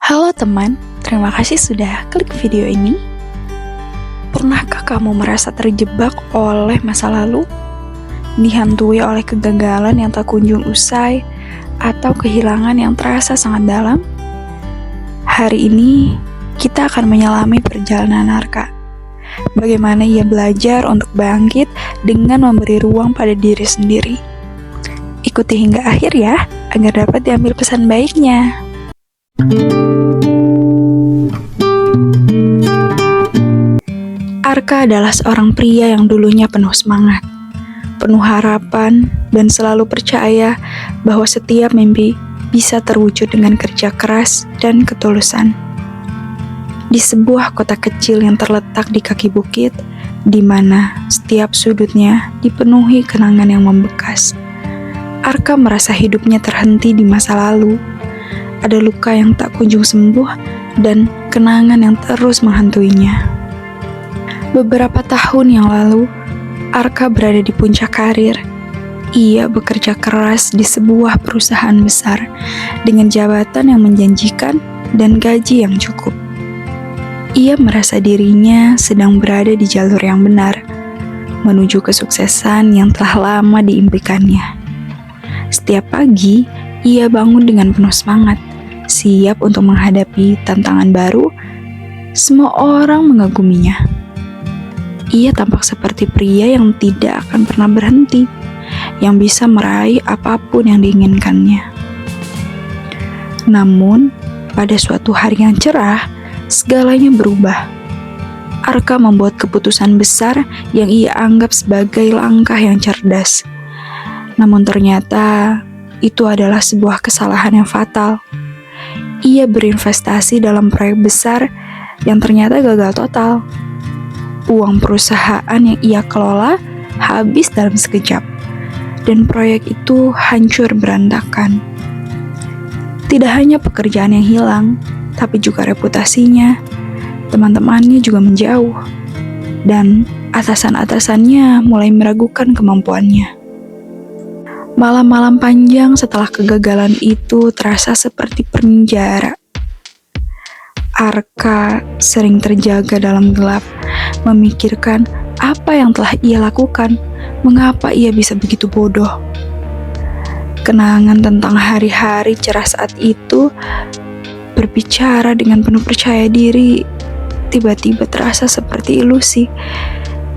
Halo teman, terima kasih sudah klik video ini. Pernahkah kamu merasa terjebak oleh masa lalu? Dihantui oleh kegagalan yang tak kunjung usai, atau kehilangan yang terasa sangat dalam? Hari ini, kita akan menyelami perjalanan Arka. Bagaimana ia belajar untuk bangkit dengan memberi ruang pada diri sendiri. Ikuti hingga akhir ya, agar dapat diambil pesan baiknya. Arka adalah seorang pria yang dulunya penuh semangat, penuh harapan, dan selalu percaya bahwa setiap mimpi bisa terwujud dengan kerja keras dan ketulusan. Di sebuah kota kecil yang terletak di kaki bukit, di mana setiap sudutnya dipenuhi kenangan yang membekas, Arka merasa hidupnya terhenti di masa lalu. Ada luka yang tak kunjung sembuh dan kenangan yang terus menghantuinya. Beberapa tahun yang lalu, Arka berada di puncak karir. Ia bekerja keras di sebuah perusahaan besar dengan jabatan yang menjanjikan dan gaji yang cukup. Ia merasa dirinya sedang berada di jalur yang benar, menuju kesuksesan yang telah lama diimpikannya. Setiap pagi, ia bangun dengan penuh semangat, siap untuk menghadapi tantangan baru. Semua orang mengaguminya. Ia tampak seperti pria yang tidak akan pernah berhenti, yang bisa meraih apapun yang diinginkannya. Namun, pada suatu hari yang cerah, segalanya berubah. Arka membuat keputusan besar yang ia anggap sebagai langkah yang cerdas. Namun ternyata, itu adalah sebuah kesalahan yang fatal. Ia berinvestasi dalam proyek besar yang ternyata gagal total. Uang perusahaan yang ia kelola habis dalam sekejap, dan proyek itu hancur berantakan. Tidak hanya pekerjaan yang hilang, tapi juga reputasinya. Teman-temannya juga menjauh, dan atasan-atasannya mulai meragukan kemampuannya. Malam-malam panjang setelah kegagalan itu terasa seperti penjara. Arka sering terjaga dalam gelap, memikirkan apa yang telah ia lakukan, mengapa ia bisa begitu bodoh. Kenangan tentang hari-hari cerah saat itu, berbicara dengan penuh percaya diri, tiba-tiba terasa seperti ilusi.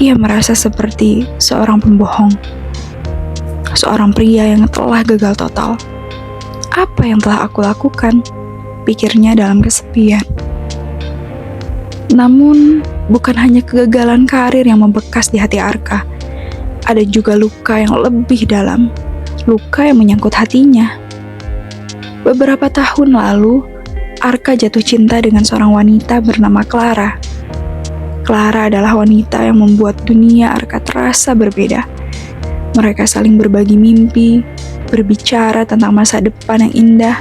Ia merasa seperti seorang pembohong, seorang pria yang telah gagal total. Apa yang telah aku lakukan? Pikirnya dalam kesepian. Namun, bukan hanya kegagalan karir yang membekas di hati Arka. Ada juga luka yang lebih dalam, luka yang menyangkut hatinya. Beberapa tahun lalu, Arka jatuh cinta dengan seorang wanita bernama Clara. Clara adalah wanita yang membuat dunia Arka terasa berbeda. Mereka saling berbagi mimpi, berbicara tentang masa depan yang indah,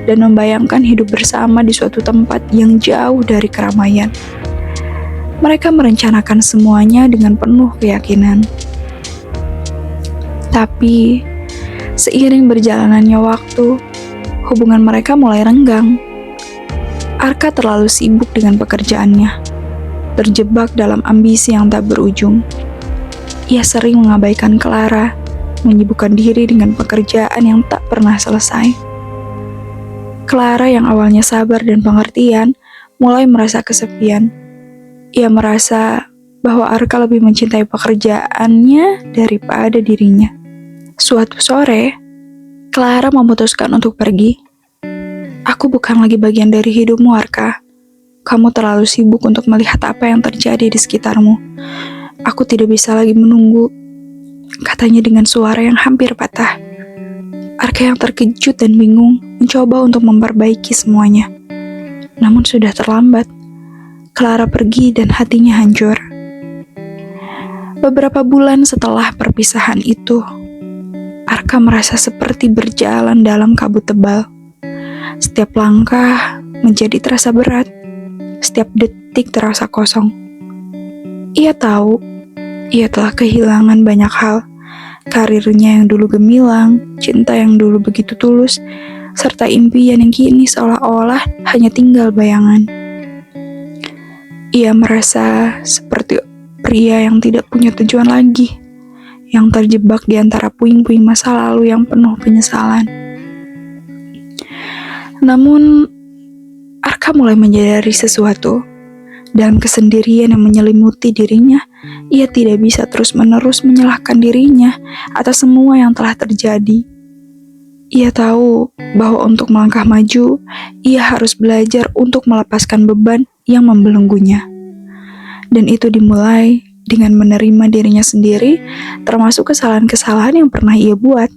dan membayangkan hidup bersama di suatu tempat yang jauh dari keramaian. Mereka merencanakan semuanya dengan penuh keyakinan. Tapi, seiring berjalannya waktu, hubungan mereka mulai renggang. Arka terlalu sibuk dengan pekerjaannya, terjebak dalam ambisi yang tak berujung. Ia sering mengabaikan Clara, menyibukkan diri dengan pekerjaan yang tak pernah selesai. Clara yang awalnya sabar dan pengertian, mulai merasa kesepian. Ia merasa bahwa Arka lebih mencintai pekerjaannya daripada dirinya. Suatu sore, Clara memutuskan untuk pergi. Aku bukan lagi bagian dari hidupmu, Arka. Kamu terlalu sibuk untuk melihat apa yang terjadi di sekitarmu. Aku tidak bisa lagi menunggu, katanya dengan suara yang hampir patah. Arka yang terkejut dan bingung mencoba untuk memperbaiki semuanya. Namun sudah terlambat. Clara pergi dan hatinya hancur. Beberapa bulan setelah perpisahan itu, Arka merasa seperti berjalan dalam kabut tebal. Setiap langkah menjadi terasa berat. Setiap detik terasa kosong. Ia tahu, ia telah kehilangan banyak hal. Karirnya yang dulu gemilang, cinta yang dulu begitu tulus, serta impian yang kini seolah-olah hanya tinggal bayangan. Ia merasa seperti pria yang tidak punya tujuan lagi, yang terjebak di antara puing-puing masa lalu yang penuh penyesalan. Namun, Arka mulai menyadari sesuatu. Dalam kesendirian yang menyelimuti dirinya, ia tidak bisa terus-menerus menyalahkan dirinya atas semua yang telah terjadi. Ia tahu bahwa untuk melangkah maju, ia harus belajar untuk melepaskan beban yang membelenggunya. Dan itu dimulai dengan menerima dirinya sendiri, termasuk kesalahan-kesalahan yang pernah ia buat.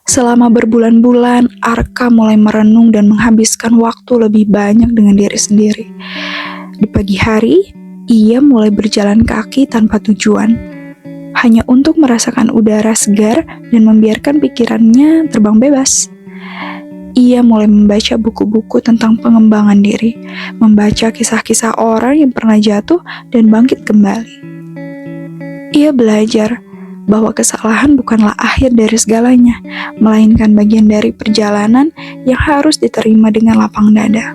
Selama berbulan-bulan, Arka mulai merenung dan menghabiskan waktu lebih banyak dengan diri sendiri. Di pagi hari, ia mulai berjalan kaki tanpa tujuan, hanya untuk merasakan udara segar dan membiarkan pikirannya terbang bebas. Ia mulai membaca buku-buku tentang pengembangan diri, membaca kisah-kisah orang yang pernah jatuh dan bangkit kembali. Ia belajar bahwa kesalahan bukanlah akhir dari segalanya, melainkan bagian dari perjalanan yang harus diterima dengan lapang dada.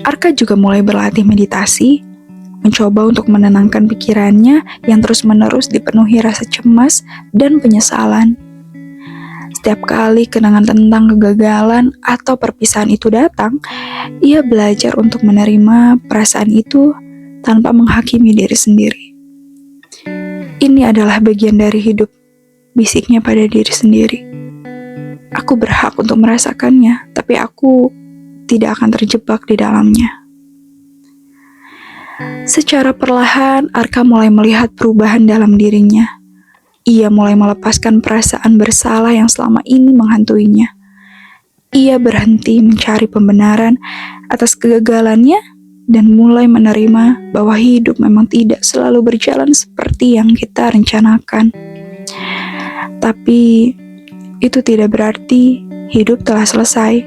Arka juga mulai berlatih meditasi, mencoba untuk menenangkan pikirannya yang terus-menerus dipenuhi rasa cemas dan penyesalan. Setiap kali kenangan tentang kegagalan atau perpisahan itu datang, ia belajar untuk menerima perasaan itu tanpa menghakimi diri sendiri. Ini adalah bagian dari hidup, bisiknya pada diri sendiri. Aku berhak untuk merasakannya, tapi aku tidak akan terjebak di dalamnya. Secara perlahan, Arka mulai melihat perubahan dalam dirinya. Ia mulai melepaskan perasaan bersalah yang selama ini menghantuinya. Ia berhenti mencari pembenaran atas kegagalannya dan mulai menerima bahwa hidup memang tidak selalu berjalan seperti yang kita rencanakan. Tapi itu tidak berarti hidup telah selesai.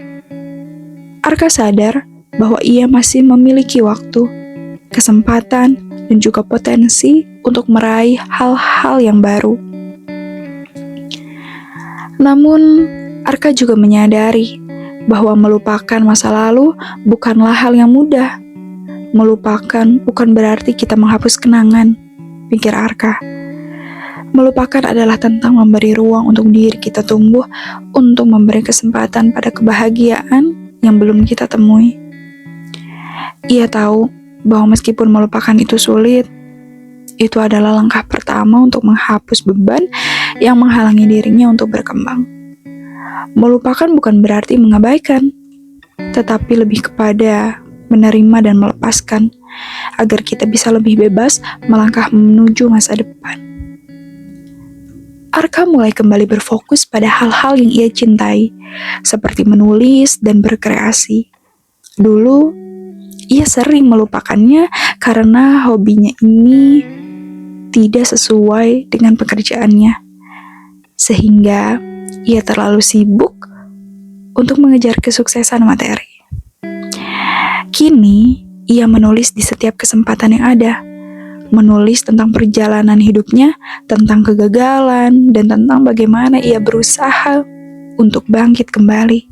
Arka sadar bahwa ia masih memiliki waktu, kesempatan, dan juga potensi untuk meraih hal-hal yang baru. Namun, Arka juga menyadari bahwa melupakan masa lalu bukanlah hal yang mudah. Melupakan bukan berarti kita menghapus kenangan, pikir Arka. Melupakan adalah tentang memberi ruang untuk diri kita tumbuh, untuk memberi kesempatan pada kebahagiaan yang belum kita temui. Ia tahu bahwa meskipun melupakan itu sulit, itu adalah langkah pertama untuk menghapus beban yang menghalangi dirinya untuk berkembang. Melupakan bukan berarti mengabaikan, tetapi lebih kepada menerima dan melepaskan, agar kita bisa lebih bebas melangkah menuju masa depan. Arka mulai kembali berfokus pada hal-hal yang ia cintai, seperti menulis dan berkreasi. Dulu, ia sering melupakannya karena hobinya ini tidak sesuai dengan pekerjaannya, sehingga ia terlalu sibuk untuk mengejar kesuksesan materi. Kini, ia menulis di setiap kesempatan yang ada. Menulis tentang perjalanan hidupnya, tentang kegagalan, dan tentang bagaimana ia berusaha untuk bangkit kembali.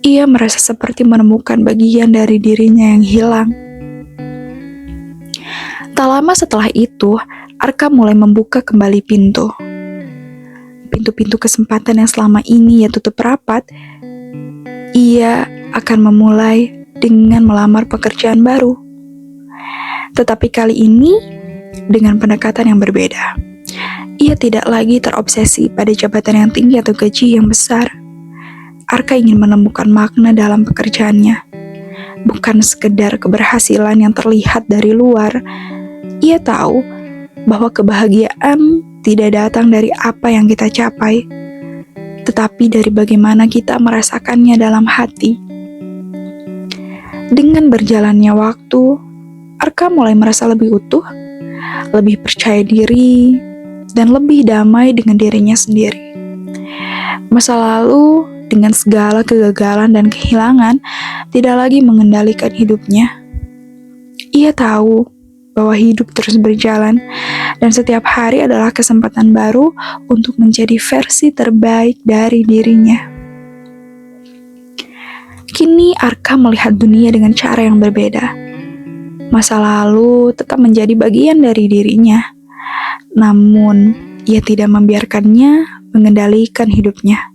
Ia merasa seperti menemukan bagian dari dirinya yang hilang. Tak lama setelah itu, Arka mulai membuka kembali pintu. Pintu-pintu kesempatan yang selama ini ia tutup rapat, ia akan memulai dengan melamar pekerjaan baru. Tetapi kali ini, dengan pendekatan yang berbeda. Ia tidak lagi terobsesi pada jabatan yang tinggi atau gaji yang besar. Arka ingin menemukan makna dalam pekerjaannya. Bukan sekedar keberhasilan yang terlihat dari luar. Ia tahu bahwa kebahagiaan tidak datang dari apa yang kita capai, tetapi dari bagaimana kita merasakannya dalam hati. Dengan berjalannya waktu, Arka mulai merasa lebih utuh, lebih percaya diri, dan lebih damai dengan dirinya sendiri. Masa lalu, dengan segala kegagalan dan kehilangan, tidak lagi mengendalikan hidupnya. Ia tahu bahwa hidup terus berjalan dan setiap hari adalah kesempatan baru untuk menjadi versi terbaik dari dirinya. Kini Arka melihat dunia dengan cara yang berbeda. Masa lalu tetap menjadi bagian dari dirinya, namun ia tidak membiarkannya mengendalikan hidupnya.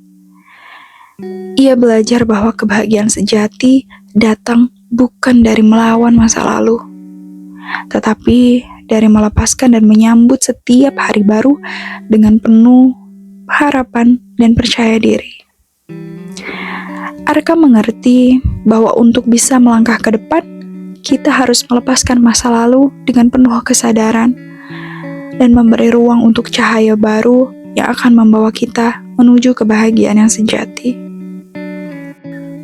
Ia belajar bahwa kebahagiaan sejati datang bukan dari melawan masa lalu, tetapi dari melepaskan dan menyambut setiap hari baru dengan penuh harapan dan percaya diri. Arka mengerti bahwa untuk bisa melangkah ke depan, kita harus melepaskan masa lalu dengan penuh kesadaran dan memberi ruang untuk cahaya baru yang akan membawa kita menuju kebahagiaan yang sejati.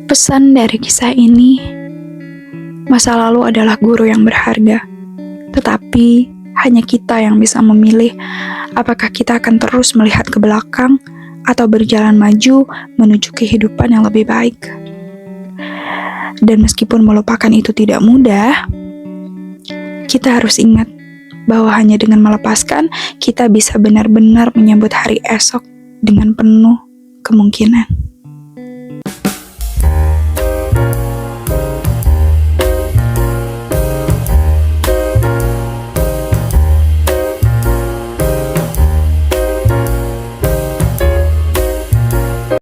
Pesan dari kisah ini, masa lalu adalah guru yang berharga, tetapi hanya kita yang bisa memilih apakah kita akan terus melihat ke belakang atau berjalan maju menuju kehidupan yang lebih baik. Dan meskipun melupakan itu tidak mudah, kita harus ingat bahwa hanya dengan melepaskan, kita bisa benar-benar menyambut hari esok dengan penuh kemungkinan.